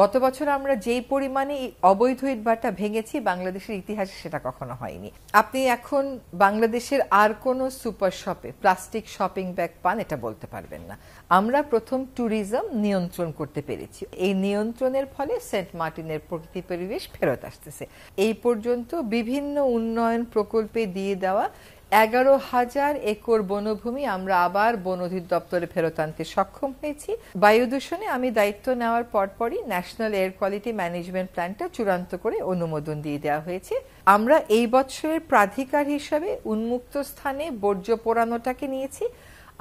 গত বছর আমরা যেই পরিমাণে অবৈধ ইটভাটা ভেঙেছি বাংলাদেশের ইতিহাসে সেটা কখনো হয়নি। আপনি এখন বাংলাদেশের আর কোনো সুপার শপে প্লাস্টিক শপিং ব্যাগ পান এটা বলতে পারবেন না। আমরা প্রথম ট্যুরিজম নিয়ন্ত্রণ করতে পেরেছি। এই নিয়ন্ত্রণের ফলে সেন্ট মার্টিনের প্রকৃতি পরিবেশ ফেরত আসতেছে। এই পর্যন্ত বিভিন্ন উন্নয়ন প্রকল্পে দিয়ে দেওয়া 11,000 একর বনভূমি আমরা আবার বন অধিদপ্তরে ফেরত আনতে সক্ষম হয়েছি। বায়ু দূষণে আমি দায়িত্ব নেওয়ার পরপরই ন্যাশনাল এয়ার কোয়ালিটি ম্যানেজমেন্ট প্ল্যানটা চূড়ান্ত করে অনুমোদন দিয়ে দেওয়া হয়েছে। আমরা এই বছরের প্রাধিকার হিসাবে উন্মুক্ত স্থানে বর্জ্য পোড়ানোটাকে নিয়েছি।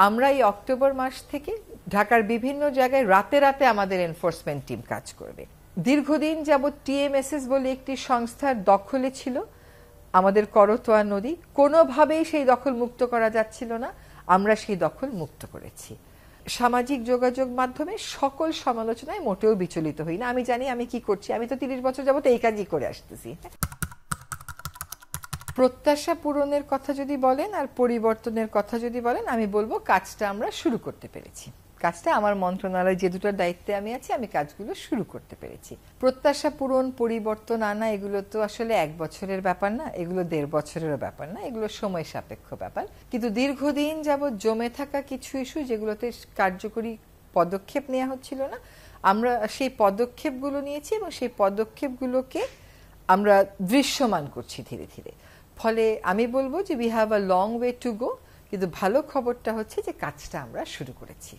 আমরা এই অক্টোবর মাস থেকে ঢাকার বিভিন্ন জায়গায় রাতে রাতে আমাদের এনফোর্সমেন্ট টিম কাজ করবে। দীর্ঘদিন যাবৎ টিএমএসএস বলে একটি সংস্থার দখলে ছিল আমাদের করতোয়া নদী, কোনোভাবেই সেই দখল মুক্ত করা যাচ্ছিল না। আমরা সেই দখল মুক্ত করেছি। সামাজিক যোগাযোগ মাধ্যমে সকল সমালোচনায় মোটেও বিচলিত হই না। আমি জানি আমি কি করছি, আমি তো 30 বছর যাবত এই কাজই করে আসতেছি। প্রত্যাশা পূরণের কথা যদি বলেন আর পরিবর্তনের কথা যদি বলেন, আমি বলবো কাজটা আমরা শুরু করতে পেরেছি। কাজটা আমার মন্ত্রণালয় যে দুটোর দায়িত্বে আমি আছি, আমি কাজগুলো শুরু করতে পেরেছি। প্রত্যাশা পূরণ, পরিবর্তন আনা, এগুলো তো আসলে 1 বছরের ব্যাপার না, এগুলো 1.5 বছরেরও ব্যাপার না, এগুলো সময় সাপেক্ষ ব্যাপার। কিন্তু দীর্ঘদিন যাবৎ জমে থাকা কিছু ইস্যু যেগুলোতে কার্যকরী পদক্ষেপ নেওয়া হচ্ছিল না, আমরা সেই পদক্ষেপগুলো নিয়েছি এবং সেই পদক্ষেপগুলোকে আমরা দৃশ্যমান করছি ধীরে ধীরে। ফলে আমি বলবো যে we have a long way to go, কিন্তু ভালো খবরটা হচ্ছে যে কাজটা আমরা শুরু করেছি।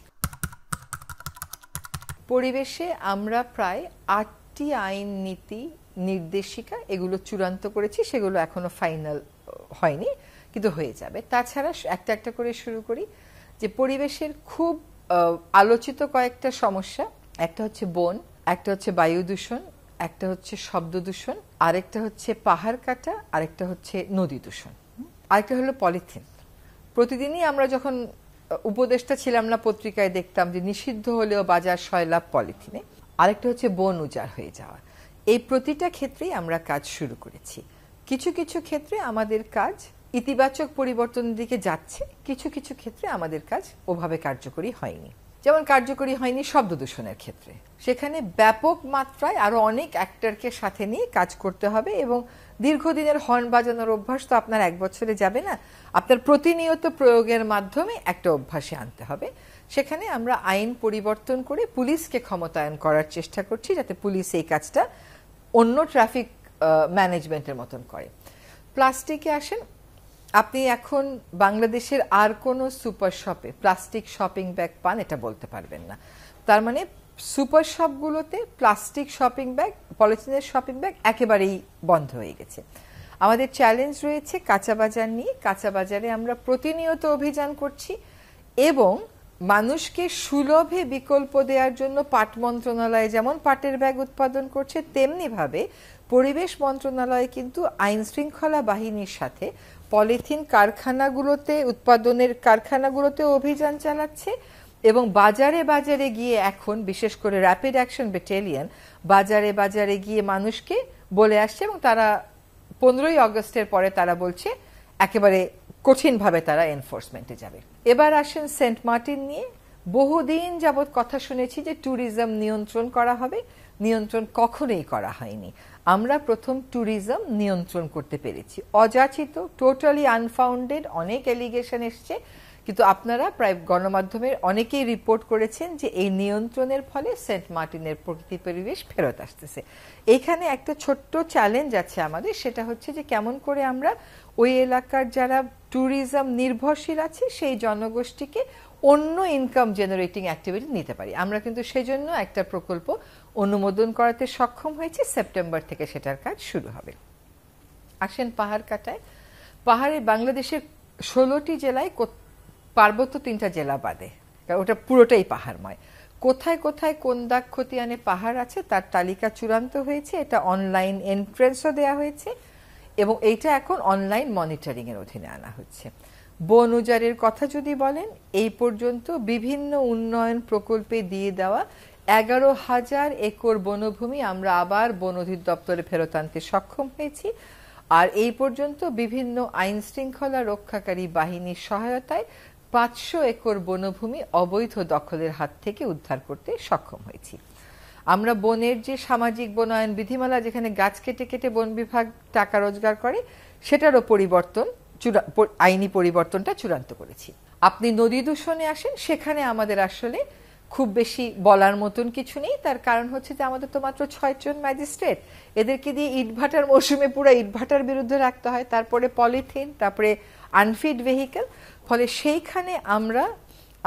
পরিবেশে আমরা প্রায় 8টি আইন, নীতি, নির্দেশিকা এগুলো চূড়ান্ত করেছি। সেগুলো এখনো ফাইনাল হয়নি, কিন্তু হয়ে যাবে। তাছাড়া একটা একটা করে শুরু করি যে পরিবেশের খুব আলোচিত কয়েকটা সমস্যা, একটা হচ্ছে বন, একটা হচ্ছে বায়ু দূষণ, একটা হচ্ছে শব্দ দূষণ, আরেকটা হচ্ছে পাহাড় কাটা, আরেকটা হচ্ছে নদী দূষণ, আরেকটা হলো পলিথিন। প্রতিদিনই আমরা যখন উপদেষ্টা ছিলাম না পত্রিকায় দেখতাম যে নিষিদ্ধ হলেও বাজার সয়লাভ পলিথিনে। আরেকটা হচ্ছে বন উজাড় হয়ে যাওয়া। এই প্রতিটা ক্ষেত্রেই আমরা কাজ শুরু করেছি। কিছু কিছু ক্ষেত্রে আমাদের কাজ ইতিবাচক পরিবর্তনের দিকে যাচ্ছে, কিছু কিছু ক্ষেত্রে আমাদের কাজ ওভাবে কার্যকরী হয়নি। যেমন কার্যকরী হয়নি শব্দ দূষণের ক্ষেত্রে। সেখানে ব্যাপক মাত্রায় আরো অনেক অ্যাক্টরকে সাথে নিয়ে কাজ করতে হবে এবং দীর্ঘদিনের হর্ন বাজানোর অভ্যাস তো আপনার 1 বছরে যাবে না, আপনার প্রতিনিয়ত প্রয়োগের মাধ্যমে একটা অভ্যাসে আনতে হবে। সেখানে আমরা আইন পরিবর্তন করে পুলিশকে ক্ষমতায়ন করার চেষ্টা করছি, যাতে পুলিশ এই কাজটা অন্য ট্রাফিক ম্যানেজমেন্টের মতন করে। প্লাস্টিকে আসেন, আপনি এখন বাংলাদেশের আর কোনো সুপার শপে প্লাস্টিক শপিং ব্যাগ পান এটা বলতে পারবেন না। তার মানে সুপার শপগুলোতে প্লাস্টিক শপিং ব্যাগ, পলিথিনের শপিং ব্যাগ একেবারেই বন্ধ হয়ে গেছে। আমাদের চ্যালেঞ্জ রয়েছে কাঁচা বাজার নিয়ে। কাঁচা বাজারে আমরা প্রতিনিয়ত অভিযান করছি এবং মানুষকে সুলভে বিকল্প দেওয়ার জন্য পাট মন্ত্রণালয় যেমন পাটের ব্যাগ উৎপাদন করছে, তেমনিভাবে পরিবেশ মন্ত্রণালয় কিন্তু আইন শৃঙ্খলা বাহিনীর সাথে পলিথিন কারখানাগুলোতে, উৎপাদনের কারখানাগুলোতে অভিযান চালাচ্ছে এবং বাজারে বাজারে গিয়ে এখন বিশেষ করে র্যাপিড অ্যাকশন ব্যাটালিয়ন বাজারে বাজারে গিয়ে মানুষকে বলে আসছে এবং তারা 15ই আগস্টের পরে তারা বলছে একেবারে কঠিনভাবে তারা এনফোর্সমেন্টে যাবে। এবার আসেন সেন্ট মার্টিন নিয়ে। বহুদিন যাবৎ কথা শুনেছি যে ট্যুরিজম নিয়ন্ত্রণ করা হবে, নিয়ন্ত্রণ কখনোই করা হয়নি। আমরা প্রথম ট্যুরিজম নিয়ন্ত্রণ করতে পেরেছি। অযাচিত, টোটালি আনফাউন্ডেড অনেক এলিগেশন এসছে, কিন্তু আপনারা প্রায় গণমাধ্যমের অনেকেই রিপোর্ট করেছেন যে এই নিয়ন্ত্রণের ফলে সেন্ট মার্টিনের প্রকৃতি পরিবেশ ফেরত আসতেছে। এখানে একটা ছোট্ট চ্যালেঞ্জ আছে আমাদের, সেটা হচ্ছে যে কেমন করে আমরা ওই এলাকার যারা ট্যুরিজম নির্ভরশীল আছে সেই জনগোষ্ঠীকে অন্য ইনকাম জেনারেটিং অ্যাক্টিভিটি নিতে পারি। আমরা কিন্তু সেজন্য একটা প্রকল্প অনুমোদন করাতে সক্ষম হয়েছি। সেপ্টেম্বর থেকে সেটার কাজ শুরু হবে। আসেন পাহাড় কাটায়। পাহাড়ে বাংলাদেশের 16টি জেলায়, পার্বত্য 3টা জেলা বাদে, কারণ ওটা পুরোটাই পাহাড়ময়, কোথায় কোথায় কোন দাগ খতিয়ানে পাহাড় আছে তার তালিকা চূড়ান্ত হয়েছে। এটা অনলাইন এন্ট্রেন্সও দেওয়া হয়েছে এবং এইটা এখন অনলাইন মনিটরিং এর অধীনে আনা হচ্ছে। বন উজাড়ের কথা যদি বলেন, এই পর্যন্ত বিভিন্ন উন্নয়ন প্রকল্পে দিয়ে দেওয়া 11,000 একর বনভূমি আমরা আবার বন অধিদপ্তরে ফেরত আনতে সক্ষম হয়েছি। আর এই পর্যন্ত বিভিন্ন আইন শৃঙ্খলা রক্ষাকারী বাহিনীর সহায়তায় 500 একর বনভূমি অবৈধ দখলের হাত থেকে উদ্ধার করতে সক্ষম হয়েছি। আমরা বনের যে সামাজিক বনায়ন বিধিমালা, যেখানে গাছ কেটে কেটে বন বিভাগ টাকা রোজগার করে, সেটারও পরিবর্তন, আইনি পরিবর্তনটা চূড়ান্ত করেছি। আপনি নদী দূষণে আসেন, সেখানে আমাদের আসলে খুব বেশি বলার মতন কিছু নেই। তার কারণ হচ্ছে যে আমাদের তো মাত্র 6 জন ম্যাজিস্ট্রেট, এদেরকে দিয়ে ইটভাটার মৌসুমে পুরো ইটভাটার বিরুদ্ধে রাখতে হয়, তারপরে পলিথিন, তারপরে আনফিট ভেহিকেল। ফলে সেইখানে আমরা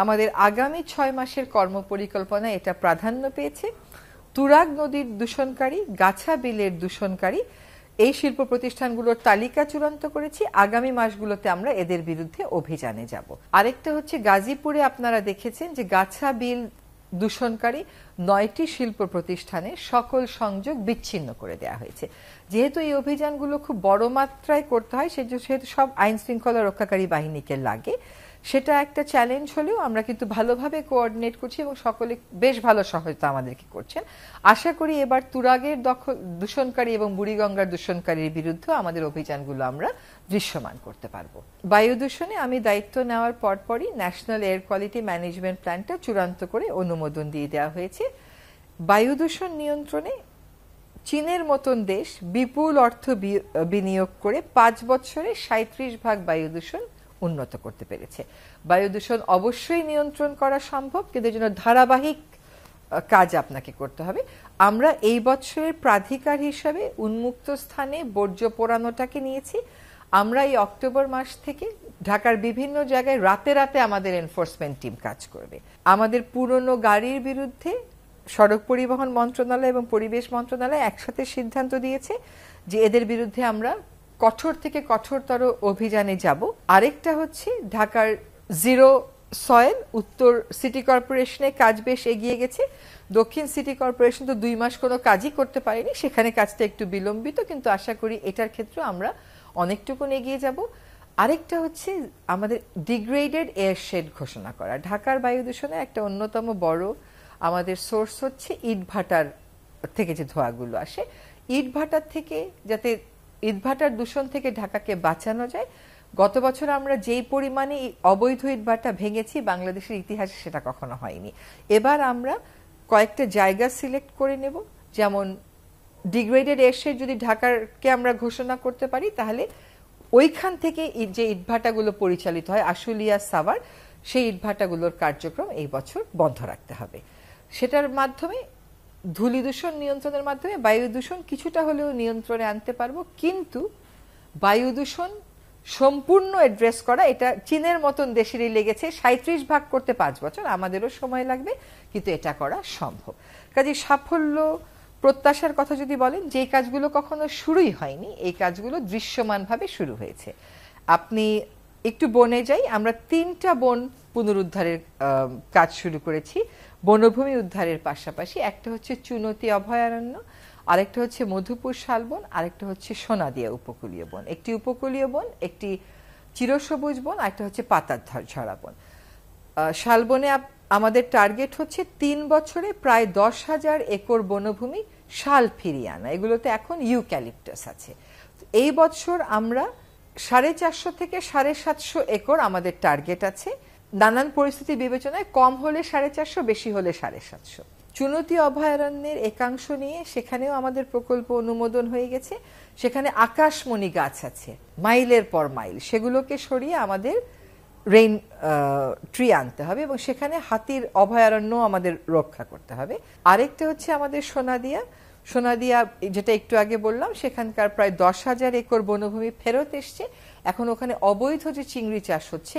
আমাদের আগামী 6 মাসের কর্মপরিকল্পনা এটা প্রাধান্য পেয়েছে। তুরাগ নদীর দূষণকারী, গাছা বিলের দূষণকারী এই শিল্প প্রতিষ্ঠানগুলোর তালিকা চূড়ান্ত করেছি। আগামী মাসগুলোতে আমরা এদের বিরুদ্ধে অভিযানে যাব। আরেকটা হচ্ছে গাজীপুরে আপনারা দেখেছেন যে গাছা বিল দূষণকারী 9টি শিল্প প্রতিষ্ঠানে সকল সংযোগ বিচ্ছিন্ন করে দেওয়া হয়েছে। যেহেতু এই অভিযানগুলো খুব বড় মাত্রায় করতে হয়, সেহেতু সব আইন শৃঙ্খলা রক্ষাকারী বাহিনীকে লাগে। সেটা একটা চ্যালেঞ্জ হলেও আমরা কিন্তু ভালোভাবে কোঅর্ডিনেট করছি এবং সকলে বেশ ভালো সহায়তা আমাদেরকে করছেন। আশা করি এবার তুরাগের দূষণকারী এবং বুড়িগঙ্গার দূষণকারীর বিরুদ্ধে আমাদের অভিযানগুলো আমরা দৃশ্যমান করতে পারবো। বায়ু দূষণে আমি দায়িত্ব নেওয়ার পরপরই ন্যাশনাল এয়ার কোয়ালিটি ম্যানেজমেন্ট প্ল্যানটা চূড়ান্ত করে অনুমোদন দিয়ে দেওয়া হয়েছে। বায়ু দূষণ নিয়ন্ত্রণে চীনের মতন দেশ বিপুল অর্থ বিনিয়োগ করে 5 বছরে 37 বায়ু দূষণ উন্নত করতে পেরেছে। বায়ু দূষণ অবশ্যই নিয়ন্ত্রণ করা সম্ভব, কিন্তু এর জন্য ধারাবাহিক কাজ আপনাকে করতে হবে। আমরা এই বছরের প্রাধিকার হিসাবে উন্মুক্ত স্থানে বর্জ্য পোড়ানোটাকে নিয়েছি। আমরা এই অক্টোবর মাস থেকে ঢাকার বিভিন্ন জায়গায় রাতে রাতে আমাদের এনফোর্সমেন্ট টিম কাজ করবে। আমাদের পুরনো গাড়ির বিরুদ্ধে সড়ক পরিবহন মন্ত্রণালয় এবং পরিবেশ মন্ত্রণালয় একসাথে সিদ্ধান্ত দিয়েছে যে এদের বিরুদ্ধে আমরা কঠোর থেকে কঠোরতর অভিযানে যাব। আরেকটা হচ্ছে ঢাকার জিরো সয়েল, উত্তর সিটি কর্পোরেশনে কাজ বেশ এগিয়ে গেছে। দক্ষিণ সিটি কর্পোরেশন তো 2 মাস কোনো কাজই করতে পারেনি, সেখানে কাজটা একটু বিলম্বিত, কিন্তু আশা করি এটার ক্ষেত্রে আমরা অনেকটুকুন এগিয়ে যাব। আরেকটা হচ্ছে আমাদের ডিগ্রেডেড এয়ার শেড ঘোষণা করা। ঢাকার বায়ু দূষণে একটা অন্যতম বড় আমাদের সোর্স হচ্ছে ইটভাটার থেকে যে ধোঁয়াগুলো আসে। ইটভাটার থেকে যাতে ইটভাটার দূষণ থেকে ঢাকাকে বাঁচানো যায়, গত বছর আমরা যেই পরিমাণে অবৈধ ইটভাটা ভেঙেছি বাংলাদেশের ইতিহাসে সেটা কখনো হয়নি। এবার আমরা কয়েকটা জায়গা সিলেক্ট করে নেব, যেমন ডিগ্রেডেড এয়ারশেড যদি ঢাকারকে আমরা ঘোষণা করতে পারি, তাহলে ওইখান থেকে যে ইটভাটাগুলো পরিচালিত হয় আশুলিয়া, সাভার, সেই ইটভাটাগুলোর কার্যক্রম এই বছর বন্ধ রাখতে হবে। সেটার মাধ্যমে ধূলি দূষণ নিয়ন্ত্রণের মাধ্যমে বায়ু দূষণ কিছুটা হলেও নিয়ন্ত্রণে আনতে পারবো। কিন্তু বায়ু দূষণ সম্পূর্ণ অ্যাড্রেস করা, এটা চীনের মতন দেশেরই লেগেছে 37 করতে 5 বছর, আমাদেরও সময় লাগবে, কিন্তু এটা করা সম্ভব। কাজে সাফল্য প্রত্যাশার কথা যদি বলেন, যে কাজগুলো কখনো শুরুই হয়নি, এই কাজগুলো দৃশ্যমানভাবে শুরু হয়েছে। আপনি একটু বনে যাই, আমরা 3টা বন পুনরুদ্ধারের কাজ শুরু করেছি বনভূমি উদ্ধারের পাশাপাশি। একটা হচ্ছে চুনতি অভয়ারণ্য, আরেকটা হচ্ছে মধুপুর শালবন, আরেকটা হচ্ছে সোনাদিয়া উপকূলীয় বন। একটি উপকূলীয় বন, একটি চিরসবুজ বন, আরেকটা হচ্ছে পাতার ঝরা বন। শালবনে আমাদের টার্গেট হচ্ছে 3 বছরে প্রায় 10,000 একর বনভূমি শাল ফিরিয়ে আনা। এগুলোতে এখন ইউক্যালিপটাস আছে। এই বছর আমরা 450 থেকে 750 একর আমাদের টার্গেট আছে। নানান পরিস্থিতি বিবেচনায় কম হলে 450, বেশি হলে 750। চুনতি অভয়ারণ্যের একাংশ নিয়ে সেখানেও আমাদের প্রকল্প অনুমোদন হয়ে গেছে। সেখানে আকাশমণি গাছ আছে মাইলের পর মাইল, সেগুলোকে সরিয়ে আমাদের রেইন ট্রি আনতে হবে এবং সেখানে হাতির অভয়ারণ্য আমাদের রক্ষা করতে হবে। আরেকটা হচ্ছে আমাদের সোনাদিয়া, যেটা একটু আগে বললাম, সেখানকার প্রায় 10,000 একর বনভূমি ফেরত এসছে। এখন ওখানে অবৈধ যে চিংড়ি চাষ হচ্ছে,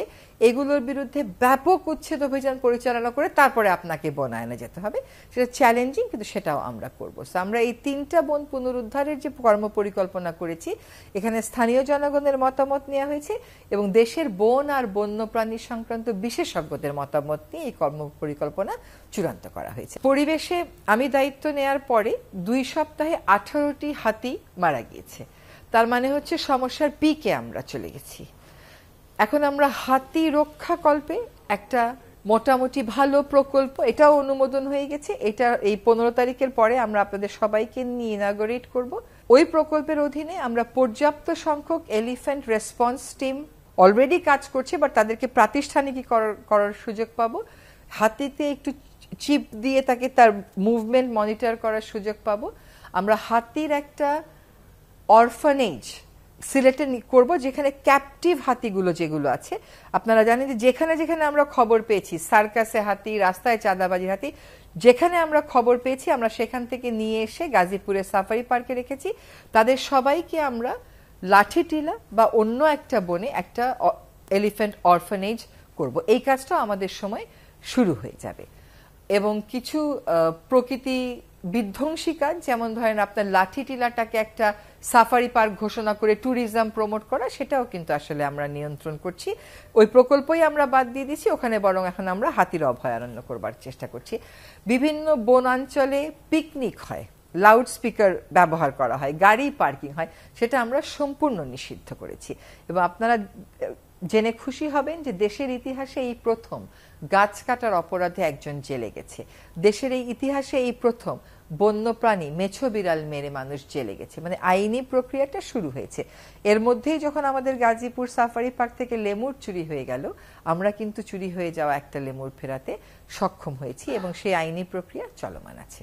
এগুলোর বিরুদ্ধে ব্যাপক উচ্ছেদ অভিযান পরিচালনা করে তারপরে আপনাকে বনায়নে যেতে হবে। সেটা চ্যালেঞ্জিং, কিন্তু সেটাও আমরা করবো। আমরা এই 3টা বন পুনরুদ্ধারের যে কর্মপরিকল্পনা করেছি, এখানে স্থানীয় জনগণের মতামত নেওয়া হয়েছে এবং দেশের বন আর বন্যপ্রাণী সংক্রান্ত বিশেষজ্ঞদের মতামত নিয়ে এই কর্মপরিকল্পনা চূড়ান্ত করা হয়েছে। পরিবেশে আমি দায়িত্ব নেওয়ার পরে 2 সপ্তাহে 18টি হাতি মারা গিয়েছে। তার মানে হচ্ছে সমস্যার পিকে আমরা চলে গেছি। এখন আমরা হাতি রক্ষাকল্পে একটা মোটামুটি ভালো প্রকল্প, এটাও অনুমোদন হয়ে গেছে। এটা এই 15 তারিখের পরে আমরা আপনাদের সবাইকে নিয়ে ইনাগরেট করব। ওই প্রকল্পের অধীনে আমরা পর্যাপ্ত সংখ্যক এলিফ্যান্ট রেসপন্স টিম অলরেডি কাজ করছে, বাট তাদেরকে প্রাতিষ্ঠানিকী করার সুযোগ পাবো। হাতিতে একটু চিপ দিয়ে তাকে তার মুভমেন্ট মনিটর করার সুযোগ পাবো। আমরা হাতির একটা অরফানেজ সিলেটে করব, যেখানে ক্যাপটিভ হাতিগুলো যেগুলো আছে, আপনারা জানেন যে যেখানে যেখানে আমরা খবর পেয়েছি সার্কাসে হাতি, রাস্তায় চাঁদাবাজির হাতি, যেখানে আমরা খবর পেয়েছি আমরা সেখান থেকে নিয়ে এসে গাজীপুরের সাফারি পার্কে রেখেছি। তাদের সবাইকে আমরা লাঠিটিলা বা অন্য একটা বনে একটা এলিফ্যান্ট অরফানেজ করব। এই কাজটাও আমাদের সময় শুরু হয়ে যাবে। এবং কিছু প্রকৃতি বিধ্বংসী কাজ, যেমন ধরেন আপনার লাঠি টিলাটাকে একটা সাফারি পার্ক ঘোষণা করে ট্যুরিজম প্রমোট করা, সেটাও কিন্তু আসলে আমরা নিয়ন্ত্রণ করছি। ওই প্রকল্পই আমরা বাদ দিয়ে দিচ্ছি, ওখানে বরং এখন আমরা হাতির অভয়ারণ্য করবার চেষ্টা করছি। বিভিন্ন বনাঞ্চলে পিকনিক হয়, লাউড স্পিকার ব্যবহার করা হয়, গাড়ি পার্কিং হয়, সেটা আমরা সম্পূর্ণ নিষিদ্ধ করেছি। এবং আপনারা জেনে খুশি হবেন যে দেশের ইতিহাসে এই প্রথম গাছ কাটার অপরাধে একজন জেলে গেছে। দেশের এই ইতিহাসে এই প্রথম বন্যপ্রাণী মেছো বিড়াল মেরে মানুষ জেলে গেছে। মানে আইনি প্রক্রিয়াটা শুরু হয়েছে। এর মধ্যেই যখন আমাদের গাজীপুর সাফারি পার্ক থেকে লেমুর চুরি হয়ে গেল, আমরা কিন্তু চুরি হয়ে যাওয়া একটা লেমুর ফেরাতে সক্ষম হয়েছি এবং সেই আইনি প্রক্রিয়া চলমান আছে।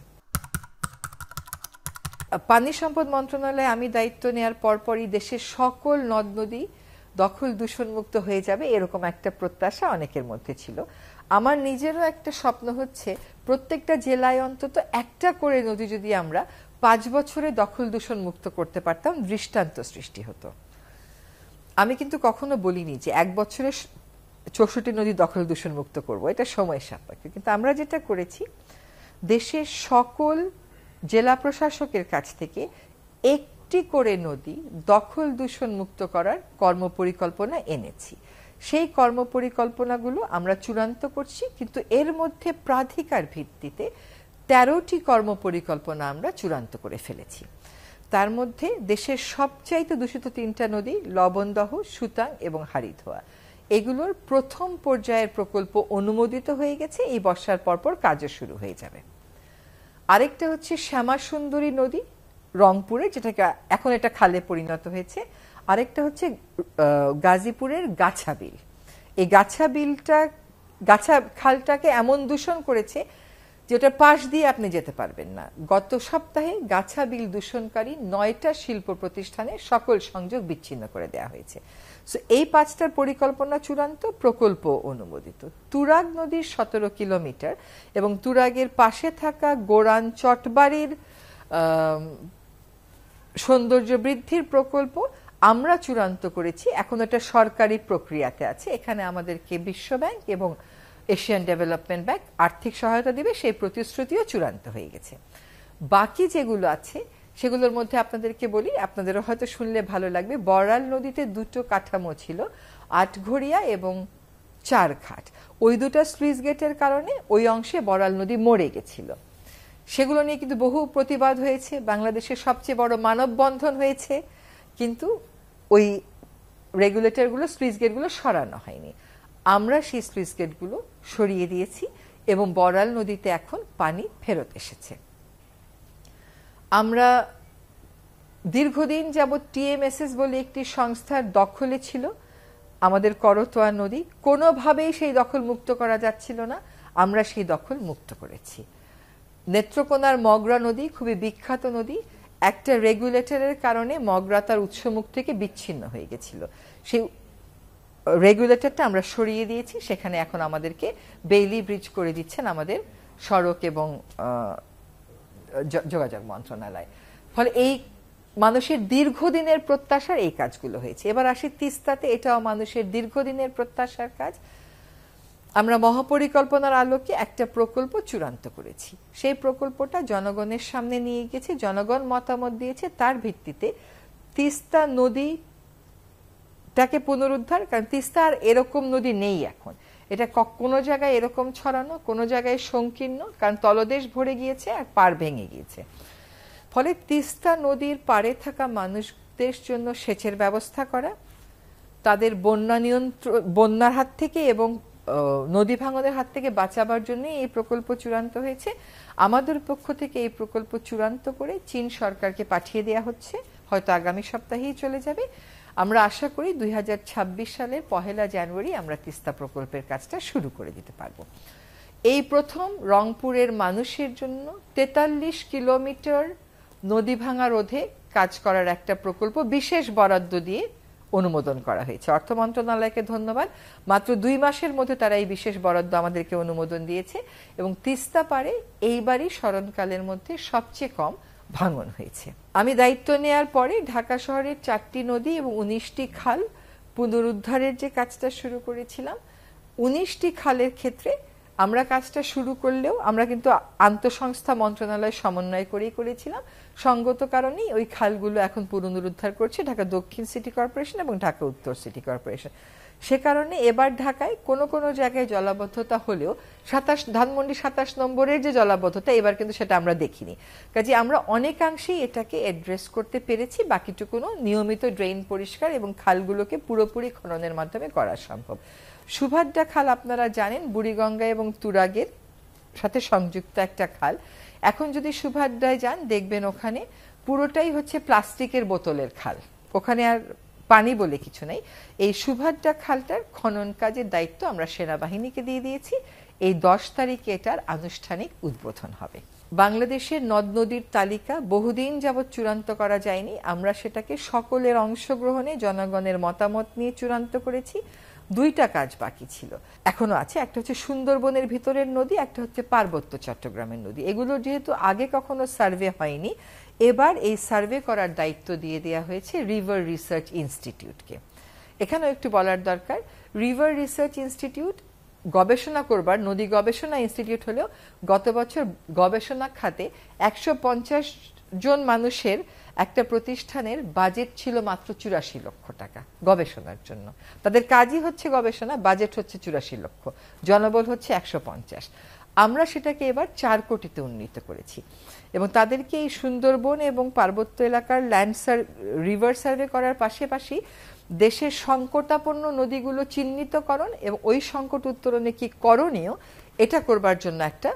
পানি সম্পদ মন্ত্রণালয়ে আমি দায়িত্ব নেওয়ার পরপরই দেশের সকল নদ নদী দখল দূষণমুক্ত হয়ে যাবে, এরকম একটা প্রত্যাশা অনেকের মধ্যে ছিল। আমার নিজেরও একটা স্বপ্ন হচ্ছে প্রত্যেকটা জেলায় অন্তত একটা করে নদী যদি আমরা 5 বছরে দখল দূষণ মুক্ত করতে পারতাম, দৃষ্টান্ত সৃষ্টি হতো। আমি কিন্তু কখনো বলিনি যে 1 বছরে 64 নদী দখল দূষণ মুক্ত করব, এটা সময় সাপেক্ষ। কিন্তু আমরা যেটা করেছি, দেশের সকল জেলা প্রশাসকের কাছ থেকে একটি করে নদী দখল দূষণ মুক্ত করার কর্মপরিকল্পনা এনেছি। সেই কর্মপরিকল্পনাগুলো আমরা চূড়ান্ত করছি, কিন্তু এর মধ্যে প্রাধিকার ভিত্তিতে 13টি কর্মপরিকল্পনা আমরা চূড়ান্ত করে ফেলেছি। তার মধ্যে দেশের সবচাইতে দূষিত 3টা নদী লবণদহ, সুতাং এবং হারিধোয়া, এগুলোর প্রথম পর্যায়ের প্রকল্প অনুমোদিত হয়ে গেছে। এই বর্ষার পরপর কাজও শুরু হয়ে যাবে। আরেকটা হচ্ছে শ্যামা সুন্দরী নদী রংপুরে, যেটাকে এখন এটা খালে পরিণত হয়েছে। আরেকটা হচ্ছে গাজীপুরের গাছাবিল। এই গাছা খালটাকে এমন দূষণ করেছে যেটা পাশ দিয়ে আপনি যেতে পারবেন না। গত সপ্তাহে গাছাবিল দূষণকারী 9টা শিল্প প্রতিষ্ঠানে সকল সংযোগ বিচ্ছিন্ন করে দেওয়া হয়েছে। সো এই 5টার পরিকল্পনা চূড়ান্ত, প্রকল্প অনুমোদিত। তুরাগ নদীর 17 কিলোমিটার এবং তুরাগের পাশে থাকা গোরান চটবাড়ির সৌন্দর্য বৃদ্ধির প্রকল্প আমরা চূড়ান্ত করেছি। এখন এটা সরকারি প্রক্রিয়াতে আছে। এখানে আমাদেরকে বিশ্বব্যাংক এবং এশিয়ান ডেভেলপমেন্ট ব্যাংক আর্থিক সহায়তা দিবে, সেই প্রতিশ্রুতিও চূড়ান্ত হয়ে গেছে। বাকি যেগুলো আছে সেগুলোর মধ্যে আপনাদেরকে বলি, আপনাদেরও হয়তো শুনলে ভালো লাগবে। বড়াল নদীতে 2টো কাঠামো ছিল, আটঘরিয়া এবং চারঘাট। ওই 2টা স্লুইস গেটের কারণে ওই অংশে বড়াল নদী মরে গেছিল। সেগুলো নিয়ে কিন্তু বহু প্রতিবাদ হয়েছে, বাংলাদেশের সবচেয়ে বড় মানববন্ধন হয়েছে, কিন্তু ওই রেগুলেটরগুলো, স্লুইস গেটগুলো সরানো হয়নি। আমরা সেই স্লুইস গেটগুলো সরিয়ে দিয়েছি এবং বড়াল নদীতে এখন পানি ফেরত এসেছে। আমরা দীর্ঘদিন যাবৎ টিএমএসএস বলে একটি সংস্থার দখলে ছিল আমাদের করতোয়া নদী, কোনোভাবেই সেই দখল মুক্ত করা যাচ্ছিল না, আমরা সেই দখল মুক্ত করেছি। নেত্রকোনার মগরা নদী খুবই বিখ্যাত নদী, একটা রেগুলেটরের কারণে মগরা তার উৎসমুখ থেকে বিচ্ছিন্ন হয়ে গেছিল। সেই রেগুলেটরটা আমরা সরিয়ে দিয়েছি, সেখানে এখন আমাদেরকে বেইলি ব্রিজ করে দিচ্ছেন আমাদের সড়ক এবং যোগাযোগ মন্ত্রণালয়। ফলে এই মানুষের দীর্ঘদিনের প্রত্যাশার এই কাজগুলো হয়েছে। এবার আসি তিস্তাতে, এটাও মানুষের দীর্ঘদিনের প্রত্যাশার কাজ। আমরা মহাপরিকল্পনার আলোকে একটা প্রকল্প চূড়ান্ত করেছি। সেই প্রকল্পটা জনগণের সামনে নিয়ে গেছে, জনগণ মতামত দিয়েছে। তার ভিত্তিতে তিস্তা নদীটাকে পুনরুদ্ধার, কারণ তিস্তা আর এরকম নদী নেই এখন। এটা কোনো জায়গায় এরকম ছড়ানো, কোনো জায়গায় সংকীর্ণ, কারণ তলদেশ ভরে গিয়েছে আর পাড় ভেঙে গিয়েছে। ফলে তিস্তা নদীর পাড়ে থাকা মানুষদের জন্য সেচের ব্যবস্থা করা, তাদের বন্যার হাত থেকে এবং নদী ভাঙনের হাত থেকে বাঁচাবার জন্য এই প্রকল্প চূড়ান্ত হয়েছে। আমাদের পক্ষ থেকে এই প্রকল্প চূড়ান্ত করে চীন সরকারকে পাঠিয়ে দেওয়া হচ্ছে, হয়তো আগামী সপ্তাহেই চলে যাবে। আমরা আশা করি 2026 সালের 1 জানুয়ারি আমরা তিস্তা প্রকল্পের কাজটা শুরু করে দিতে পারবো। এই প্রথম রংপুরের মানুষের জন্য ৪৩ কিলোমিটার নদী ভাঙা রোধে কাজ করার একটা প্রকল্প বিশেষ বরাদ্দ দিয়ে অনুমোদন করা হয়েছে। অর্থ মন্ত্রণালয়কে ধন্যবাদ, মাত্র ২ মাসের মধ্যে তারা এই বিশেষ বরাদ্দ আমাদেরকে অনুমোদন দিয়েছে এবং তিস্তা পারে এইবারই স্মরণকালের মধ্যে সবচেয়ে কম ভাঙন হয়েছে। আমি দায়িত্ব নেয়ার পরে ঢাকা শহরের ৪টি নদী এবং ১৯টি খাল পুনরুদ্ধারের যে কাজটা শুরু করেছিলাম, ১৯টি খালের ক্ষেত্রে আমরা কাজটা শুরু করলেও আমরা কিন্তু আন্তঃসংস্থা মন্ত্রণালয় সমন্বয় করেই করেছিলাম। সঙ্গত কারণেই ওই খালগুলো এখন পুনরুদ্ধার করছে ঢাকা দক্ষিণ সিটি কর্পোরেশন এবং ঢাকা উত্তর সিটি কর্পোরেশন। সে কারণে এবার ঢাকায় কোনো জায়গায় জলাবদ্ধতা হলেও ধানমন্ডি ২৭ নম্বরের যে জলাবদ্ধতা এবার কিন্তু সেটা আমরা দেখিনি। কাজে আমরা অনেকাংশেই এটাকে অ্যাড্রেস করতে পেরেছি, বাকিটুকুনো নিয়মিত ড্রেন পরিষ্কার এবং খালগুলোকে পুরোপুরি খননের মাধ্যমে করা সম্ভব। সুভাদ্রা খাল আপনারা জানেন বুড়িগঙ্গা এবং তুরাগের সাথে সংযুক্ত একটা খাল। এখন যদি সুভাদ্রায় যান দেখবেন ওখানে পুরোটাই হচ্ছে প্লাস্টিকের বোতলের খাল, ওখানে আর পানি বলে কিছু নেই। এই সুভাদ্রা খালটার খনন কাজের দায়িত্ব আমরা সেনাবাহিনীকে দিয়ে দিয়েছি। এই ১০ তারিখে এটার আনুষ্ঠানিক উদ্বোধন হবে। বাংলাদেশের নদ নদীর তালিকা বহুদিন যাবৎ চূড়ান্ত করা যায়নি, আমরা সেটাকে সকলের অংশগ্রহণে জনগণের মতামত নিয়ে চূড়ান্ত করেছি। ২টা কাজ বাকি ছিল, এখনো আছে। একটা হচ্ছে সুন্দরবনের ভিতরের নদী, একটা হচ্ছে পার্বত্য চট্টগ্রামের নদী। এগুলো যেহেতু আগে কখনো সার্ভে হয়নি, এবার এই সার্ভে করার দায়িত্ব দিয়ে দেওয়া হয়েছে রিভার রিসার্চ ইনস্টিটিউটকে। এখানেও একটু বলার দরকার, রিভার রিসার্চ ইনস্টিটিউট গবেষণা করবার নদী গবেষণা ইনস্টিটিউট হলেও গত বছর গবেষণা খাতে ১৫০ জন মানুষের একটা প্রতিষ্ঠানের বাজেট ছিল মাত্র ৮৪ লক্ষ টাকা গবেষণার জন্য। তাদের কাজই হচ্ছে গবেষণা, বাজেট হচ্ছে ৮৪ লক্ষ, জনবল হচ্ছে ১৫০। আমরা সেটাকে এবার ৪ কোটিতে উন্নীত করেছি এবং তাদেরকে এই সুন্দরবন এবং পার্বত্য এলাকার রিভার সার্ভে করার পাশাপাশি দেশের সংকটাপন্ন নদীগুলো চিহ্নিতকরণ এবং ওই সংকট উত্তরণে কি করণীয় এটা করবার জন্য একটা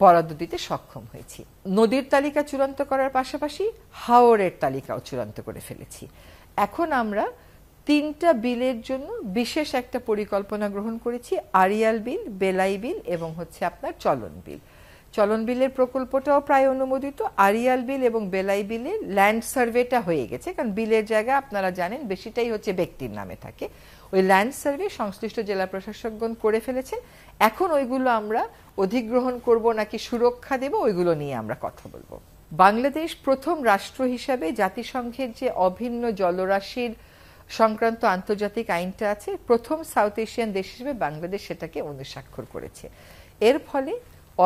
বরাদ্দ দিতে সক্ষম হয়েছি। নদীর তালিকা চূড়ান্ত করার পাশাপাশি হাওরের তালিকাও চূড়ান্ত করে ফেলেছি। এখন আমরা ৩টা বিলের জন্য বিশেষ একটা পরিকল্পনা গ্রহণ করেছি, আড়িয়াল বিল, বেলাই বিল এবং হচ্ছে আপনার চলন বিল। চলন বিলের প্রকল্পটাও প্রায় অনুমোদিত। আড়িয়াল বিল এবং বেলাই বিলের ল্যান্ড সার্ভেটা হয়ে গেছে, কারণ বিলের জায়গা আপনারা জানেন বেশিটাই হচ্ছে ব্যক্তির নামে থাকে। ওই ল্যান্ড সার্ভে সংশ্লিষ্ট জেলা প্রশাসকগণ করে ফেলেছেন। এখন ওইগুলো আমরা অধিগ্রহণ করব নাকি সুরক্ষা দেব, ওইগুলো নিয়ে আমরা কথা বলবো। বাংলাদেশ প্রথম রাষ্ট্র হিসাবে জাতিসংঘের যে অভিন্ন জলরাশির সংক্রান্ত আন্তর্জাতিক আইনটা আছে, প্রথম সাউথ এশিয়ান দেশ হিসেবে বাংলাদেশ সেটাকে অনুস্বাক্ষর করেছে। এর ফলে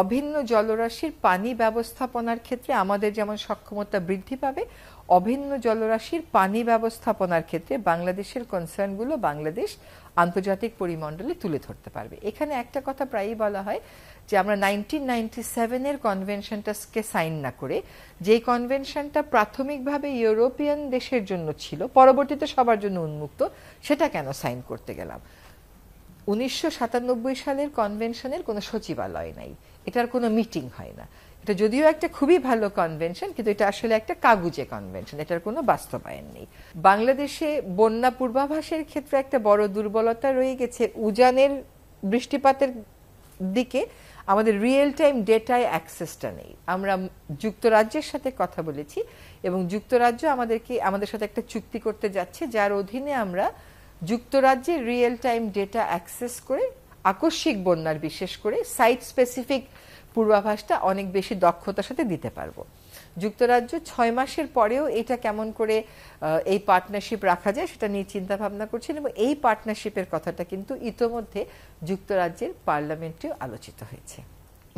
অভিন্ন জলরাশির পানি ব্যবস্থাপনার ক্ষেত্রে আমাদের যেমন সক্ষমতা বৃদ্ধি পাবে, অভিন্ন জলরাশির পানি ব্যবস্থাপনার ক্ষেত্রে বাংলাদেশের কনসার্নগুলো বাংলাদেশ আন্তর্জাতিক পরিমণ্ডলে তুলে ধরতে পারবে। এখানে একটা কথা প্রায়ই বলা হয় যে আমরা 1997-এর কনভেনশনটাকে সাইন না করে, যে কনভেনশনটা প্রাথমিকভাবে ইউরোপিয়ান দেশের জন্য ছিল, পরবর্তীতে সবার জন্য উন্মুক্ত, সেটা কেন সাইন করতে গেলাম? ১৯৯৭ সালের কনভেনশনের কোনো সচিবালয় নাই, এটার কোনো মিটিং হয় না। এটা যদিও একটা খুবই ভালো কনভেনশন, কিন্তু এটা আসলে একটা কাগুজে কনভেনশন, এটার কোনো বাস্তবায়ন নেই। বাংলাদেশে বন্যা পূর্বাভাসের ক্ষেত্রে একটা বড় দুর্বলতা রয়ে গেছে, উজানের বৃষ্টিপাতের দিকে আমাদের রিয়েল টাইম ডেটায় অ্যাক্সেসটা নেই। আমরা যুক্তরাজ্যের সাথে কথা বলেছি এবং যুক্তরাজ্য আমাদের সাথে একটা চুক্তি করতে যাচ্ছে, যার অধীনে আমরা যুক্তরাজ্যের রিয়েল টাইম ডেটা অ্যাক্সেস করে আকস্মিক বন্যার বিশেষ করে সাইট স্পেসিফিক পূর্বাভাসটা অনেক বেশি দক্ষতার সাথে দিতে পারবো। যুক্তরাজ্য ৬ মাসের পরেও এটা কেমন করে এই পার্টনারশিপ রাখা যায় সেটা নিয়ে চিন্তা ভাবনা করছেন এবং এই পার্টনারশিপের কথাটা কিন্তু ইতোমধ্যে যুক্তরাজ্যের পার্লামেন্টেও আলোচিত হয়েছে।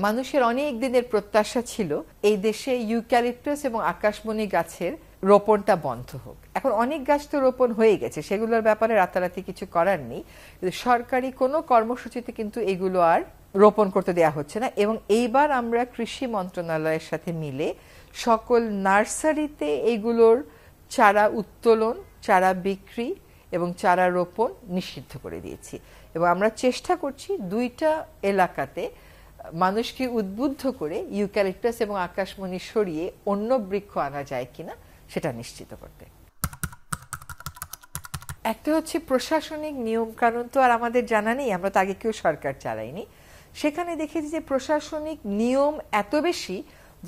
মানুষের অনেক দিনের প্রত্যাশা ছিল এই দেশে ইউক্যালিপটাস এবং আকাশমণি গাছের রোপণটা বন্ধ হোক। এখন অনেক গাছ তো রোপণ হয়ে গেছে, সেগুলোর ব্যাপারে রাতারাতি কিছু করার নেই, কিন্তু সরকারি কোনো কর্মসূচিতে কিন্তু এগুলো আর রোপণ করতে দেয়া হচ্ছে না। এবং এইবার আমরা কৃষি মন্ত্রণালয়ের সাথে মিলে সকল নার্সারিতে এগুলোর চারা উত্তোলন, চারা বিক্রি এবং চারা রোপণ নিষিদ্ধ করে দিয়েছি এবং আমরা চেষ্টা করছি 2টা এলাকাতে মানুষকে উদ্বুদ্ধ করে ইউক্যালিপটাস এবং আকাশমণি সরিয়ে অন্য বৃক্ষ আনা যায় কিনা সেটা নিশ্চিত করতে। একটা হচ্ছে প্রশাসনিক নিয়ম কানুন তো আর আমাদের জানা নেই, আমরা তো আগে কেউ সরকার চালাইনি। সেখানে দেখেছি যে প্রশাসনিক নিয়ম এত বেশি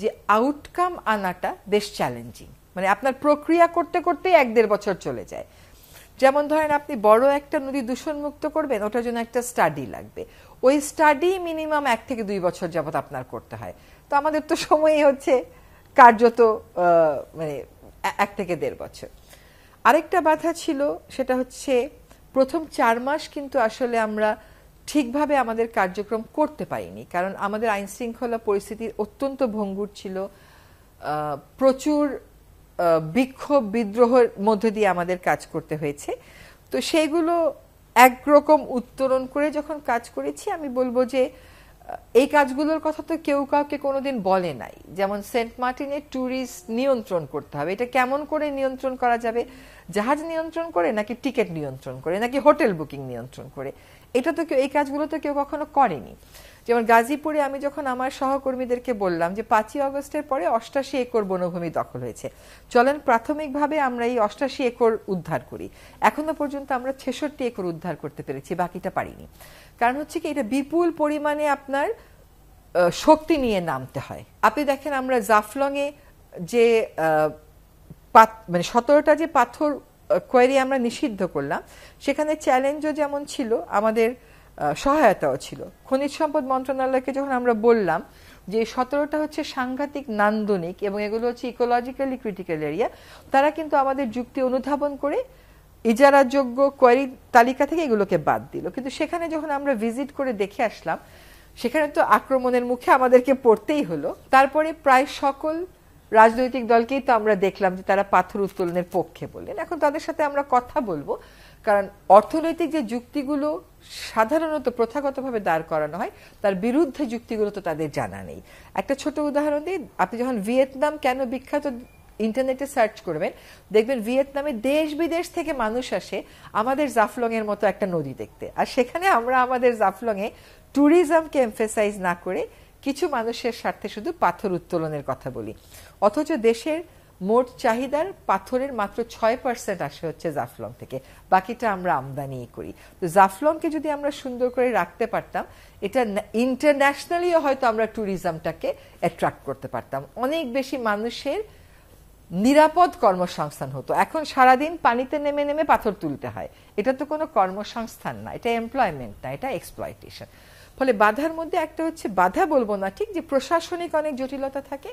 যে আউটকাম আনাটা বেশ চ্যালেঞ্জিং, মানে আপনার প্রক্রিয়া করতে করতেই 1-1.5 বছর চলে যায়। যেমন ধরেন আপনি বড় একটা নদী দূষণ মুক্ত করবেন, ওটার জন্য একটা স্টাডি লাগবে, ওই স্টাডি মিনিমাম 1 থেকে 2 বছর যাবত আপনার করতে হয়। তো আমাদের তো সময়ই হচ্ছে কার্যত মানে 1 থেকে 1.5 বছর। আরেকটা বাধা ছিল, সেটা হচ্ছে প্রথম 4 মাস কিন্তু আসলে আমরা ঠিকভাবে আমাদের কার্যক্রম করতে পারিনি, কারণ আমাদের আইন শৃঙ্খলা পরিস্থিতি অত্যন্ত ভঙ্গুর ছিল। প্রচুর বিক্ষোভ বিদ্রোহের মধ্যে দিয়ে আমাদের কাজ করতে হয়েছে। তো সেইগুলো একরকম উত্তরণ করে যখন কাজ করেছি, আমি বলবো যে এই কাজগুলোর কথা তো কেউ কাউকে কোনোদিন বলে নাই। যেমন সেন্ট মার্টিনের ট্যুরিস্ট নিয়ন্ত্রণ করতে হবে, এটা কেমন করে নিয়ন্ত্রণ করা যাবে? জাহাজ নিয়ন্ত্রণ করে, নাকি টিকিট নিয়ন্ত্রণ করে, নাকি হোটেল বুকিং নিয়ন্ত্রণ করে? এটা তো এই কাজগুলো তো কেউ কখনো করেনি। যেমন গাজীপুরে আমি যখন আমার সহকর্মীদেরকে বললাম যে 5ই আগস্টের পরে 88 একর বনভূমি দখল হয়েছে, চলেন প্রাথমিকভাবে আমরা এই 88 একর উদ্ধার করি। এখনো পর্যন্ত আমরা 66 একর উদ্ধার করতে পেরেছি, বাকিটা পারিনি। কারণ হচ্ছে কি, এটা বিপুল পরিমাণে আপনার শক্তি নিয়ে নামতে হয়। আপনি দেখেন আমরা জাফলংয়ে যে মানে 17টা যে পাথর কোয়ারি আমরা নিষিদ্ধ করলাম, সেখানে চ্যালেঞ্জও যেমন ছিল, আমাদের সহায়তাও ছিল। খনিজ সম্পদ মন্ত্রণালয়কে যখন আমরা বললাম যে 17টা হচ্ছে সাংঘাতিক নান্দনিক এবং এগুলো হচ্ছে ইকোলজিক্যালি ক্রিটিক্যাল এরিয়া, তারা কিন্তু আমাদের যুক্তি অনুধাবন করে ইজারাযোগ্য কোয়ারি তালিকা থেকে এগুলোকে বাদ দিল। কিন্তু সেখানে যখন আমরা ভিজিট করে দেখে আসলাম, সেখানে তো আক্রমণের মুখে আমাদেরকে পড়তেই হলো। তারপরে প্রায় সকল রাজনৈতিক দলকেই তো আমরা দেখলাম যে তারা পাথর উত্তোলনের পক্ষে বললেন। এখন তাদের সাথে আমরা কথা বলবো, কারণ অর্থনৈতিক যে যুক্তিগুলো সাধারণত প্রথাগতভাবে দাঁড় করানো হয়, তার বিরুদ্ধে যুক্তিগুলো তো তাদের জানা নেই। একটা ছোট উদাহরণ দিই, আপনি যখন ভিয়েতনাম কেন বিখ্যাত ইন্টারনেটে সার্চ করবেন, দেখবেন ভিয়েতনামে দেশ বিদেশ থেকে মানুষ আসে আমাদের জাফলং এর মতো একটা নদী দেখতে। আর সেখানে আমরা আমাদের জাফলং এ ট্যুরিজমকে এমফেসাইজ না করে কিছু মানুষের স্বার্থে শুধু পাথর উত্তোলনের কথা বলি, অথচ দেশের মোট চাহিদার পাথরের মাত্র 6% আসে হচ্ছে জাফলং থেকে, বাকিটা আমরা আমদানি করি। তো জাফলংকে যদি আমরা সুন্দর করে রাখতে পারতাম, এটা ইন্টারন্যাশনালিও হয়তো আমরা ট্যুরিজমটাকে অ্যাট্রাক্ট করতে পারতাম, অনেক বেশি মানুষের নিরাপদ কর্মসংস্থান হতো। এখন সারাদিন পানিতে নেমে নেমে পাথর তুলতে হয়, এটা তো কোনো কর্মসংস্থান না, এটা এমপ্লয়মেন্ট না, এটা এক্সপ্লয়টেশন। ফলে বাধার মধ্যে একটা হচ্ছে, বাধা বলবো না ঠিক, যে প্রশাসনিক অনেক জটিলতা থাকে।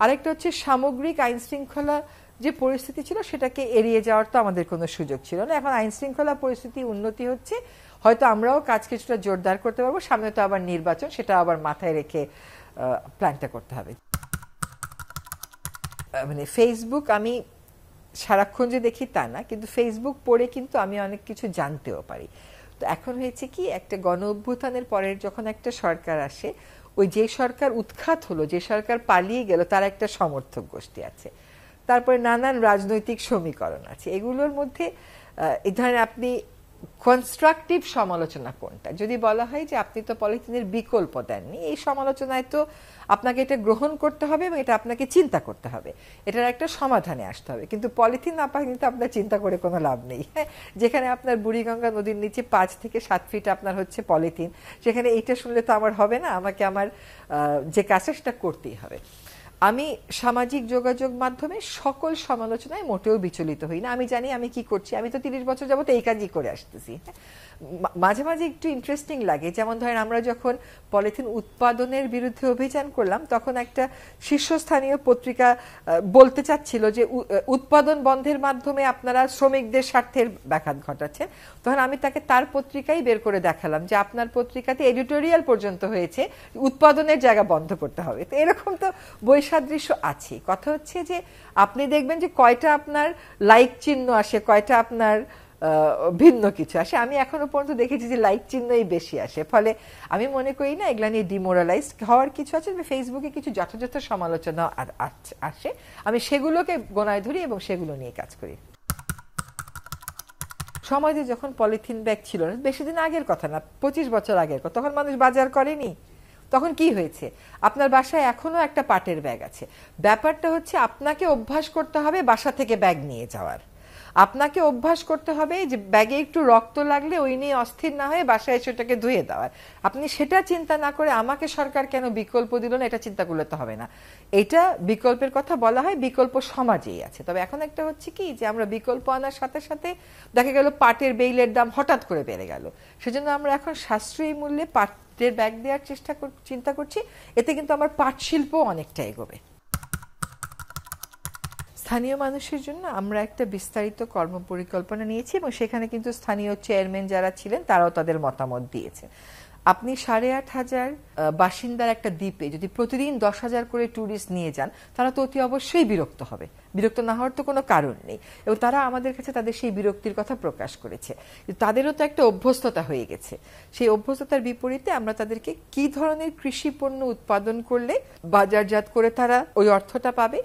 আরেকটা হচ্ছে সামগ্রিক আইন শৃঙ্খলা যে পরিস্থিতি ছিল, সেটাকে এড়িয়ে যাওয়ার তো আমাদের কোনো সুযোগ ছিল না। এখন আইন শৃঙ্খলা পরিস্থিতি উন্নতি হচ্ছে, হয়তো আমরাও কাজ কিছুটা জোরদার করতে পারবো। সামনে তো আবার নির্বাচন, সেটা আবার মাথায় রেখে প্ল্যানটা করতে হবে। মানে ফেসবুক আমি সারাক্ষণ যে দেখি তা না, কিন্তু ফেসবুক পড়ে কিন্তু আমি অনেক কিছু জানতেও পারি। তো এখন হয়েছে কি, একটা গণ অভ্যুত্থানের পরের যখন একটা সরকার আসে, ওই যে সরকার উৎখাত হলো, যে সরকার পালিয়ে গেল, তার একটা সমর্থক গোষ্ঠী আছে, তারপরে নানান রাজনৈতিক সমীকরণ আছে। এগুলোর মধ্যে এই ধরনের আপনি কনস্ট্রাকটিভ সমালোচনা কোনটা, যদি বলা হয় যে আপনি তো পলিথিনের বিকল্প দেননি, এই সমালোচনায় তো আপনাকে এটা গ্রহণ করতে হবে এবং এটা আপনাকে চিন্তা করতে হবে, এটার একটা সমাধানে আসতে হবে। কিন্তু পলিথিন না পাই কিন্তু আপনার চিন্তা করে কোনো লাভ নেই। যেখানে আপনার বুড়িগঙ্গা নদীর নিচে 5 থেকে 7 ফিট আপনার হচ্ছে পলিথিন, সেখানে এইটা শুনলে তো আমার হবে না, আমাকে আমার যে কাজটা সেটা করতেই হবে। আমি সামাজিক যোগাযোগ মাধ্যমে সকল সমালোচনায় মোটেও বিচলিত হই না। আমি জানি আমি কি করছি, আমি তো 30 বছর যাবত এই কাজই করে আসতেছি। মাঝে মাঝে একটু ইন্টারেস্টিং লাগে, যেমন ধরেন আমরা যখন পলিথিন উৎপাদনের বিরুদ্ধে অভিযান করলাম, তখন একটা শীর্ষস্থানীয় পত্রিকা বলতে চাচ্ছিল যে উৎপাদন বন্ধের মাধ্যমে আপনারা শ্রমিকদের স্বার্থের ব্যাঘাত ঘটাচ্ছেন। তখন আমি তাকে তার পত্রিকাই বের করে দেখালাম যে আপনার পত্রিকাতে এডিটোরিয়াল পর্যন্ত হয়েছে উৎপাদনের জায়গা বন্ধ করতে হবে। তো এরকম তো বৈসাদৃশ্য আছে। কথা হচ্ছে যে আপনি দেখবেন যে কয়টা আপনার লাইক চিহ্ন আসে, কয়টা আপনার ভিন্ন কিছু আসে। আমি এখনো পর্যন্ত দেখেছি যে লাইক চিহ্নই বেশি আসে। ফলে আমি মনে করি না এগুলা নিয়ে ডিমোরালাইজ হওয়ার কিছু আছে। ফেসবুকে কিছু যথাযথ সমালোচনা আসে, আমি সেগুলোকে গোনায় ধরি এবং সেগুলো নিয়ে কাজ করি। সমাজে যখন পলিথিন ব্যাগ ছিল না, বেশি দিন আগের কথা না, 25 বছর আগের কথা, তখন মানুষ বাজার করেনি। তখন কি হয়েছে, আপনার বাসায় এখনো একটা পাটের ব্যাগ আছে। ব্যাপারটা হচ্ছে আপনাকে অভ্যাস করতে হবে বাসা থেকে ব্যাগ নিয়ে যাওয়ার। আপনাকে অভ্যাস করতে হবে যে ব্যাগে একটু রক্ত লাগলে ওই নিয়ে অস্থির না হয়ে বাসায় এসে ওটাকে ধুয়ে দেওয়ার। আপনি সেটা চিন্তা না করে আমাকে সরকার কেন বিকল্প দিল না এটা চিন্তা করলে তো হবে না। এটা বিকল্পের কথা বলা হয়, বিকল্প সমাজেই আছে। তবে এখন একটা হচ্ছে কি যে আমরা বিকল্প আনার সাথে সাথে দেখা গেল পাটের বেইলের দাম হঠাৎ করে বেড়ে গেল, সেজন্য আমরা এখন সাশ্রয়ী মূল্যে পাটের ব্যাগ দেওয়ার চিন্তা করছি। এতে কিন্তু আমার পাট শিল্প অনেকটা এগোবে। স্থানীয় মানুষের জন্য আমরা একটা বিস্তারিত কর্মপরিকল্পনা নিয়েছি এবং সেখানে কিন্তু স্থানীয় চেয়ারম্যান যারা ছিলেন তারাও তাদের মতামত দিয়েছে। আপনি 8,500 বাসিন্দার একটা দ্বীপে যদি প্রতিদিন 10,000 করে ট্যুরিস্ট নিয়ে যান, তারা তো অতি অবশ্যই বিরক্ত হবে। বিরক্ত না হওয়ার তো কোনো কারণ নেই, এবং তারা আমাদের কাছে তাদের সেই বিরক্তির কথা প্রকাশ করেছে। তাদেরও তো একটা অভ্যস্ততা হয়ে গেছে। সেই অভ্যস্ততার বিপরীতে আমরা তাদেরকে কি ধরনের কৃষি পণ্য উৎপাদন করলে বাজারজাত করে তারা ওই অর্থটা পাবে,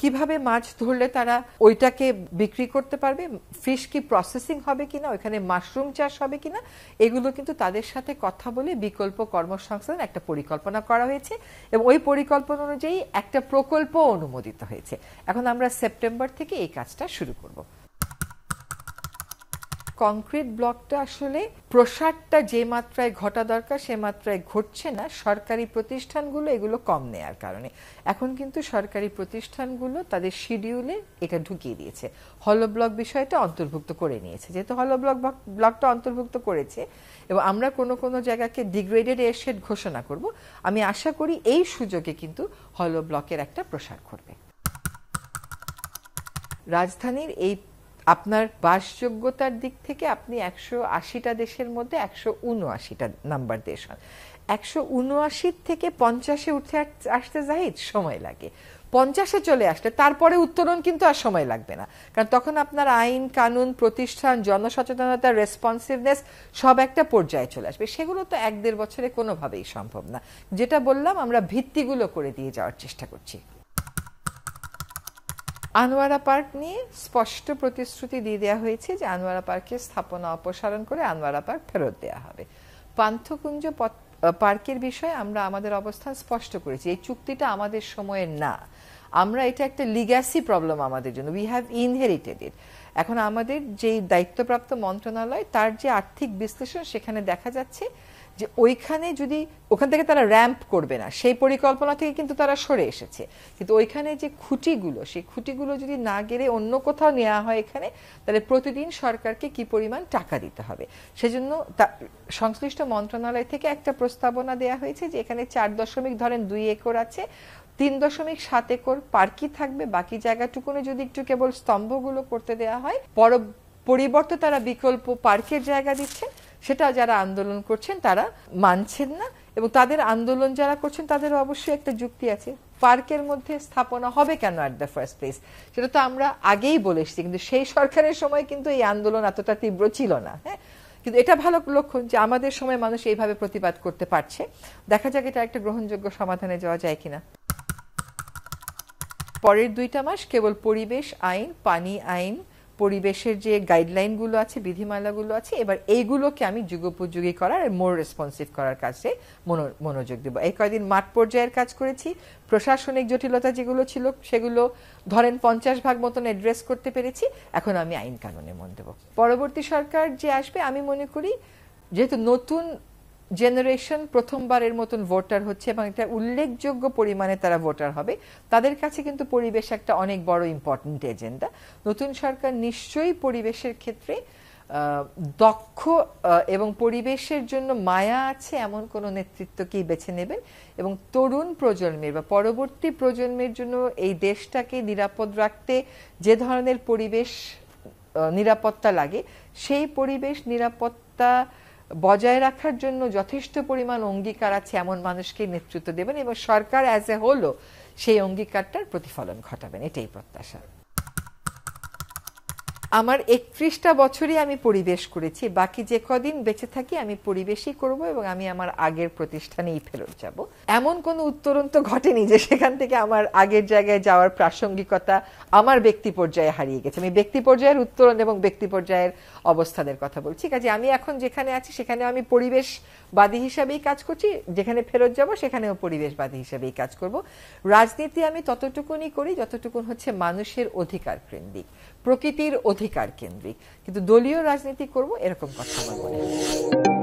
কিভাবে মাছ ধরলে তারা ওইটাকে বিক্রি করতে পারবে, ফিশ কি প্রসেসিং হবে কিনা, ওইখানে মাশরুম চাষ হবে কিনা, এগুলো কিন্তু তাদের সাথে কথা বলে বিকল্প কর্মসংস্থান একটা পরিকল্পনা করা হয়েছে এবং ওই পরিকল্পনা অনুযায়ী একটা প্রকল্প অনুমোদিত হয়েছে। এখন আমরা সেপ্টেম্বর থেকে এই কাজটা শুরু করব। কংক্রিট ব্লকটা আসলে প্রসারটা যে মাত্রায় ঘটা দরকার সে মাত্রায় ঘটছে না সরকারি প্রতিষ্ঠানগুলো এগুলো কম নেয়ার কারণে। এখন কিন্তু সরকারি প্রতিষ্ঠানগুলো তাদের শিডিউলে এটা ঢুকিয়ে দিয়েছে, হলো ব্লক বিষয়টা অন্তর্ভুক্ত করে নিয়েছে। যেহেতু হলো ব্লকটা অন্তর্ভুক্ত করেছে এবং আমরা কোনো জায়গাকে ডিগ্রেডেড এয়ারশেড ঘোষণা করব, আমি আশা করি এই সুযোগে কিন্তু হলো ব্লকের একটা প্রসার ঘটবে। রাজধানীর এই আপনার বাসযোগ্যতার দিক থেকে আপনি 180টা দেশের মধ্যে 179টা নাম্বার দেশ হন। 179 থেকে 50-এ উঠে আসতে জাহিদ সময় লাগে, 50-এ চলে আসলে তারপরে উত্তরণ কিন্তু আর সময় লাগবে না, কারণ তখন আপনার আইন কানুন প্রতিষ্ঠান জনসচেতনতা রেসপন্সিভনেস সব একটা পর্যায়ে চলে আসবে। সেগুলো তো 1-1.5 বছরে কোনোভাবেই সম্ভব না। যেটা বললাম আমরা ভিত্তিগুলো করে দিয়ে যাওয়ার চেষ্টা করছি। আনোয়ারা পার্ক নিয়ে স্পষ্ট প্রতিশ্রুতি দিয়ে দেওয়া হয়েছে যে আনোয়ারা পার্কের স্থাপনা অপসারণ করে আনোয়ারা পার্ক ফেরত দেওয়া হবে। পান্থকুঞ্জ পার্কের বিষয়ে আমরা আমাদের অবস্থান স্পষ্ট করেছি, এই চুক্তিটা আমাদের সময়ের না, আমরা এটা একটা লিগ্যাসি প্রবলেম আমাদের জন্য, উই হ্যাভ ইনহেরিটেড ইট। এখন আমাদের যেই দায়িত্বপ্রাপ্ত মন্ত্রণালয় তার যে আর্থিক বিশ্লেষণ সেখানে দেখা যাচ্ছে যে ওইখানে যদি ওখান থেকে তারা র্যাম্প করবে না সেই পরিকল্পনা থেকে কিন্তু তারা সরে এসেছে, কিন্তু ওইখানে যে খুঁটিগুলো সেই খুঁটিগুলো যদি না গেড়ে অন্য কোথাও নেওয়া হয় এখানে, তাহলে প্রতিদিন সরকারকে কি পরিমাণ টাকা দিতে হবে। সেজন্য সংশ্লিষ্ট মন্ত্রণালয় থেকে একটা প্রস্তাবনা দেওয়া হয়েছে যে এখানে 4.2 একর আছে, 3.7 একর পার্কই থাকবে, বাকি জায়গাটুকুনে যদি একটু কেবল স্তম্ভগুলো করতে দেওয়া হয়, পরিবর্তে তারা বিকল্প পার্কের জায়গা দিচ্ছেন। সেটা যারা আন্দোলন করছেন তারা মানছেন না, এবং তাদের আন্দোলন যারা করছেন তাদের অবশ্যই একটা যুক্তি আছে, পার্কের মধ্যে স্থাপনা হবে কেন অ্যাট দ্য ফার্স্ট প্লেস, সেটা তো আমরা আগেই বলে এসেছি, কিন্তু সেই সরকারের সময় কিন্তু এই আন্দোলন এতটা তীব্র ছিল না। হ্যাঁ, কিন্তু এটা ভালো লক্ষণ যে আমাদের সময় মানুষ এইভাবে প্রতিবাদ করতে পারছে। দেখা যাক এটা একটা গ্রহণযোগ্য সমাধানে যাওয়া যায় কিনা। পরের 2টা মাস কেবল পরিবেশ আইন, পানি আইন, পরিবেশের যে গাইডলাইনগুলো আছে, বিধিমালাগুলো আছে, এবার এইগুলোকে আমি যুগোপযোগী করার, মোর রেসপন্সিভ করার কাজে মনোযোগ দেব। এই কয়েকদিন মাঠ পর্যায়ের কাজ করেছি, প্রশাসনিক জটিলতা যেগুলো ছিল সেগুলো ধরেন 50% মতন অ্যাড্রেস করতে পেরেছি, এখন আমি আইন কানুনে মন দেব। পরবর্তী সরকার যে আসবে আমি মনে করি যেহেতু নতুন জেনারেশন প্রথমবারের মতন ভোটার হচ্ছে এবং একটা উল্লেখযোগ্য পরিমাণে তারা ভোটার হবে, তাদের কাছে কিন্তু পরিবেশ একটা অনেক বড় ইম্পর্টেন্ট এজেন্ডা। নতুন সরকার নিশ্চয়ই পরিবেশের ক্ষেত্রে দক্ষ এবং পরিবেশের জন্য মায়া আছে এমন কোনো নেতৃত্বকেই বেছে নেবেন, এবং তরুণ প্রজন্মের বা পরবর্তী প্রজন্মের জন্য এই দেশটাকে নিরাপদ রাখতে যে ধরনের পরিবেশ নিরাপত্তা লাগে সেই পরিবেশ নিরাপত্তা বজায় রাখার জন্য যথেষ্ট পরিমাণ অঙ্গীকার আছে এমন মানুষকে নেতৃত্ব দেবেন, এবং সরকার অ্যাজ এ হোলও সেই অঙ্গীকারটার প্রতিফলন ঘটাবেন, এটাই প্রত্যাশা। আমার 31টা বছরই আমি পরিবেশ করেছি, বাকি যে কদিন বেঁচে থাকি আমি পরিবেশই করব এবং আমি আমার আগের প্রতিষ্ঠানেই ফেরত যাব। এমন কোনো উত্তরণ তো ঘটেনি যে সেখান থেকে আমার আগের জায়গায় যাওয়ার প্রাসঙ্গিকতা আমার ব্যক্তি পর্যায়ে হারিয়ে গেছে। আমি ব্যক্তি পর্যায়ের উত্তরণ এবং ব্যক্তি পর্যায়ের অবস্থানের কথা বলছি। কাজে আমি এখন যেখানে আছি সেখানে আমি পরিবেশবাদী হিসাবেই কাজ করছি, যেখানে ফেরত যাব সেখানেও পরিবেশবাদী হিসাবেই কাজ করব। রাজনীতি আমি ততটুকুনি করি যতটুকুন হচ্ছে মানুষের অধিকার কেন্দ্রিক, প্রকৃতির অধিকার কেন্দ্রিক, কিন্তু দলীয় রাজনীতি করব এরকম কথা আমার মনে হয়।